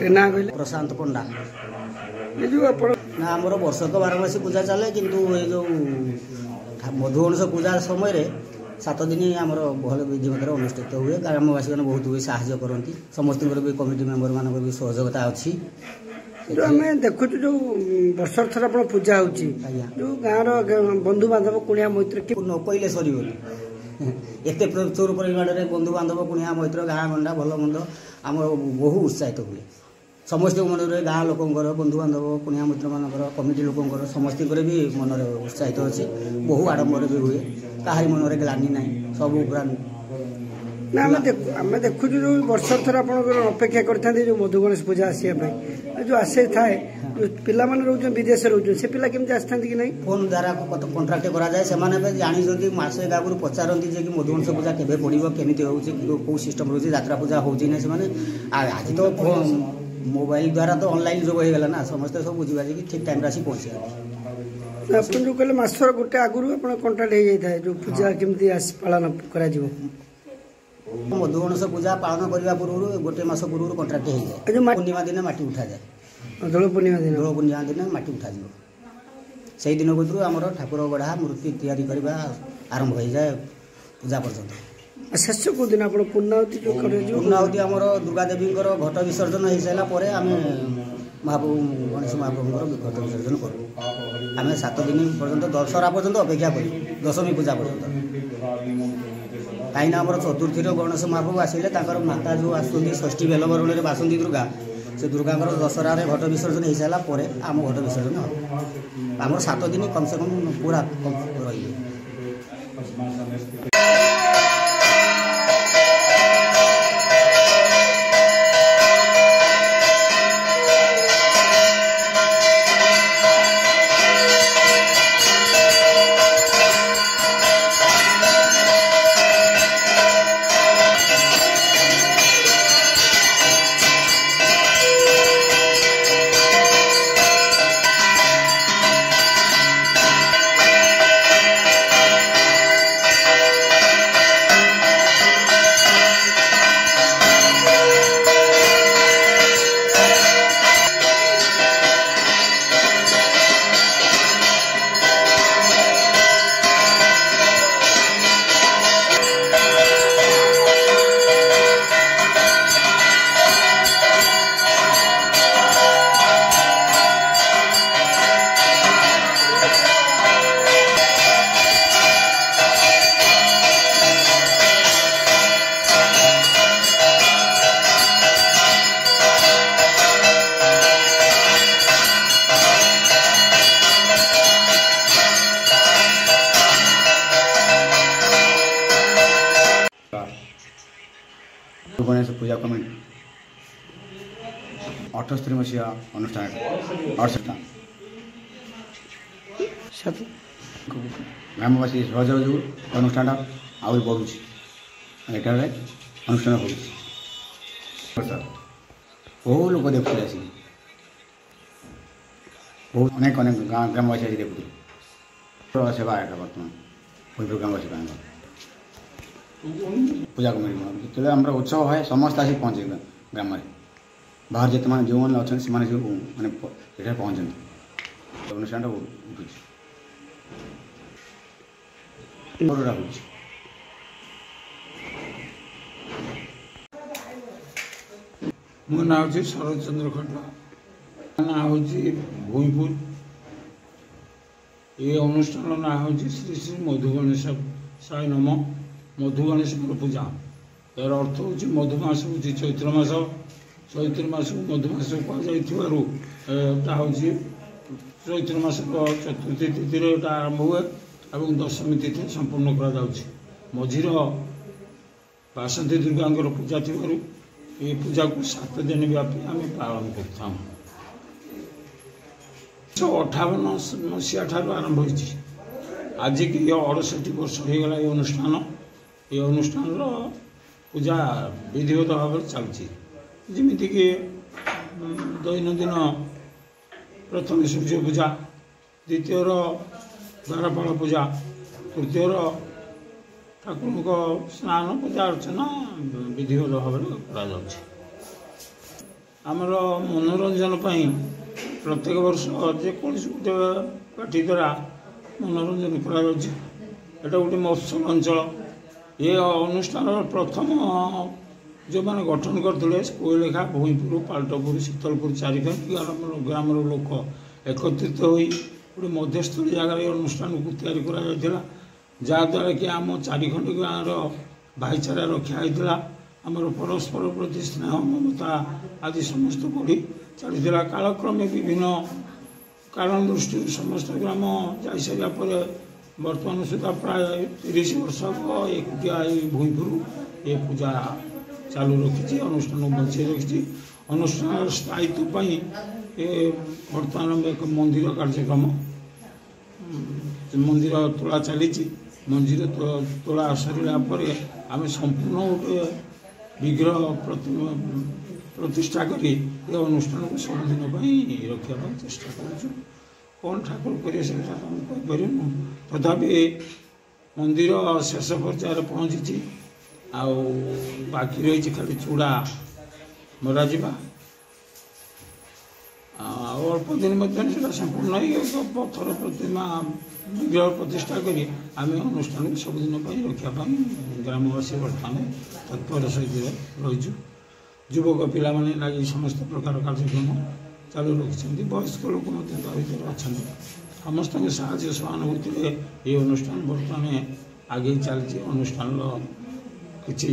ना कहले प्रशांत पंडा ये जो आपण ना आमर वर्षक 12 मासी पूजा चले किंतु ये जो मधुगणेश पूजा समय 7 दिन आमर भल विधिमत अनुष्ठित हुए ग्रामवासी मैंने बहुत भी साहाय्य करती समस्त भी कमिटी मेंबर मान भी सहयोगिता अच्छी जो आम देखु जो वर्ष थर आप पूजा हो जो गाँव बंधु बांधव कुणिया मैत्र न कहले सर एत प्रचुर परिमाण में बंधु बांधव कुणिया मैत्र गाँ गंडा भल मंद आम बहु उत्साहित हुए समस्त मन में गाँ लोकंर बंधु बांधव कुणिया मित्र मान कमिटी लोकंर समस्त भी मन उत्साहित अच्छे बहु आडंबर भी हुए कहारी मन में ग्लानि ना सब पूरा ना आम देखु जो वर्ष थर आप अपेक्षा करते जो मधुगणेश पूजा आसपा जो आसे थाए जो पिला रोज विदेश रोज से पिला केमती आसता कि नहीं फोन द्वारा कंट्राक्ट कराए से जानी मसे आगुरी पचारती कि मधुगणेश पूजा केवे पड़ो केमी हो कौ सिस्टम रोचे यात्रा पूजा होना से आज तो मोबाइल द्वारा तो ऑनलाइन जो होगा ना समस्त सब बुझीबाजी ठीक टाइम आसी पहुँचे आप जो कहले मासर गोटे आगुरी आप कंट्राक्ट हो जाए जो पूजा केमती पालन करा मधुगणेश पूजा पालन करने पूर्व गोटे मास पूर्व कंट्राक्ट हो जाए पूर्णिमा दिन माटी उठा जाए दोल पूर्णिमा दिन माटी उठा से दिन भर आम ठाकुर गढ़ा मूर्ति तैयारी करने आरंभ हो जाए पूजा पर्यंत शेष को दिन आप पूर्णाहुति जो पूर्णाहुति आम दुर्गा देवी घट विसर्जन हो सारापर आम महाप्रभु गणेश महाप्रभु घट विसर्जन करूँ आम 7 दिन पर्यंत दशहरा पर्यंत अपेक्षा करूँ दशमी पूजा पर्यंत कहीं चतुर्थी गणेश महाप्रभु आसिले माता जो आसुँच षष्ठी बेलवरण में बासंती दुर्गा से दुर्गा दशहरा घट विसर्जन हो सारापर आम घट विसर्जन हम आम 7 दिन कम से कम पूरा रही गणेश पूजा कमिटी 78 मसीहा अनुष्ठान 68 ग्रामवासी सहयोग जो अनुष्ठान आहरी बढ़ुची यहाँ अनुष्ठान हो बहु लोग देखुले आस बहुत अनेक अनेक ग्रामवासी आसी देखुले सेवा है बर्तमान ग्रामवासी पूजा कमिटी जो आम उत्सव है समस्त आसिक पहुँचे ग्राम में बाहर जिते मैंने जो मैंने अच्छा से मैंने पहुँचते अनुष्ठान उठू मो ना हूँ शरद चंद्र खंड ना हूँ भूईपुर ये अनुष्ठान ना हूँ श्री श्री मधुगणेश साई नम मधुगणेश पूजा यार अर्थ हूँ मधुमास हूँ चैत्र मास को मधुमास कहुटा हूँ चैत्र मास चतुर्थी तिथि आरंभ हुए और दशमी तिथि संपूर्ण कर मझीर बासंती दुर्गा पूजा थी ये पूजा को 7 दिन व्यापी आम पालन कर 58 मसीहा ठार आरंभ हो आज की 68 वर्ष हो गला ये अनुष्ठान पूजा विधिवत भाव चलती जमीक दैनंदिन प्रथम सूर्य पूजा द्वितीय द्वारपाल पूजा तृतीय ठाकुर स्नान पूजा अर्चना विधिवत भाव ଆମର ମନୋରଞ୍ଜନ ପାଇଁ ପ୍ରତ୍ୟେକ ବର୍ଷ ଯେକୌଣସି ଗୋଟେ ପାର୍ଟି ଦ୍ୱାରା ମନୋରଞ୍ଜନ କରାଯାଉଛି। ଏଇଟା ଗୋଟେ ମଫସଲ ଅଞ୍ଚଳ। ଏ ଅନୁଷ୍ଠାନର ପ୍ରଥମ ଯେଉଁମାନେ ଗଠନ କରିଥିଲେ କୋଇଲେଖା, ଭୂଇଁପୁର, ପାଲଟପୁର, ଶୀତଳପୁର ଚାରିଖଣ୍ଡ ଗ୍ରାମର ଲୋକ ଏକତ୍ରିତ ହୋଇ ଗୋଟେ ମଧ୍ୟସ୍ଥଳୀ ଜାଗାରେ ଏ ଅନୁଷ୍ଠାନକୁ ତିଆରି କରାଯାଇଥିଲା, ଯାହାଦ୍ୱାରା କି ଆମ ଚାରିଖଣ୍ଡ ଗାଁର ଭାଇଚାରା ରକ୍ଷା ହୋଇଥିଲା। ଆମର ପରସ୍ପର ପ୍ରତି ସ୍ନେହ ମମତା ଆଦି ସମସ୍ତ ବଢ଼ି ଚାଲିଥିଲା। କାଳକ୍ରମେ ବିଭିନ୍ନ କାରଣ ଦୃଷ୍ଟିରୁ ସମସ୍ତ ଗ୍ରାମ ଯାଇସାରିବା ପରେ ବର୍ତ୍ତମାନ ସୁଦ୍ଧା ପ୍ରାୟ 30 ବର୍ଷ ହେବ ଏକୁଟିଆ ଏଇ ଭୂଇଁପୁର ଏ ପୂଜା ଚାଲୁ ରଖିଛି, ଅନୁଷ୍ଠାନ ବଞ୍ଚେଇ ରଖିଛି। ଅନୁଷ୍ଠାନର ସ୍ଥାୟିତ୍ୱ ପାଇଁ ଏ ବର୍ତ୍ତମାନ ଏକ ମନ୍ଦିର କାର୍ଯ୍ୟକ୍ରମ, ମନ୍ଦିର ତୋଳା ଚାଲିଛି। ମନ୍ଦିର ତୋଳା ସରିଲା ପରେ ଆମେ ସମ୍ପୂର୍ଣ୍ଣ ଗୋଟେ ବିଗ୍ରହ ପ୍ରତିଷ୍ଠା କରି ଏ ଅନୁଷ୍ଠାନକୁ ସବୁଦିନ ପାଇଁ ରଖିବା ପାଇଁ ଚେଷ୍ଟା କରୁଛୁ। କ'ଣ ଠାକୁର କରିବେ ସେଟା ଆମେ କହିପାରିବୁନୁ, ତଥାପି ମନ୍ଦିର ଶେଷ ପର୍ଯ୍ୟାୟରେ ପହଞ୍ଚିଛି। ଆଉ ବାକି ରହିଛି ଖାଲି ଚୂଡ଼ା ମରାଯିବା। ଆଉ ଅଳ୍ପ ଦିନ ମଧ୍ୟରେ ସେଟା ସମ୍ପୂର୍ଣ୍ଣ ହେଇ ପଥର ପ୍ରତିମା ବିଗ୍ରହ ପ୍ରତିଷ୍ଠା କରି ଆମେ ଅନୁଷ୍ଠାନକୁ ସବୁଦିନ ପାଇଁ ରଖିବା ପାଇଁ ଗ୍ରାମବାସୀ ବର୍ତ୍ତମାନ ତତ୍ପର ସହିତ ରହିଛୁ। ଯୁବକ ପିଲାମାନେ ଲାଗି ସମସ୍ତ ପ୍ରକାର କାର୍ଯ୍ୟକ୍ରମ ଚାଲୁ ରଖିଛନ୍ତି। ବୟସ୍କ ଲୋକ ମଧ୍ୟ ତା ଭିତରେ ଅଛନ୍ତି। ସମସ୍ତଙ୍କ ସାହାଯ୍ୟ ସହାନୁଭୂତିରେ ଏହି ଅନୁଷ୍ଠାନ ବର୍ତ୍ତମାନ ଆଗେଇ ଚାଲିଛି। ଅନୁଷ୍ଠାନର କିଛି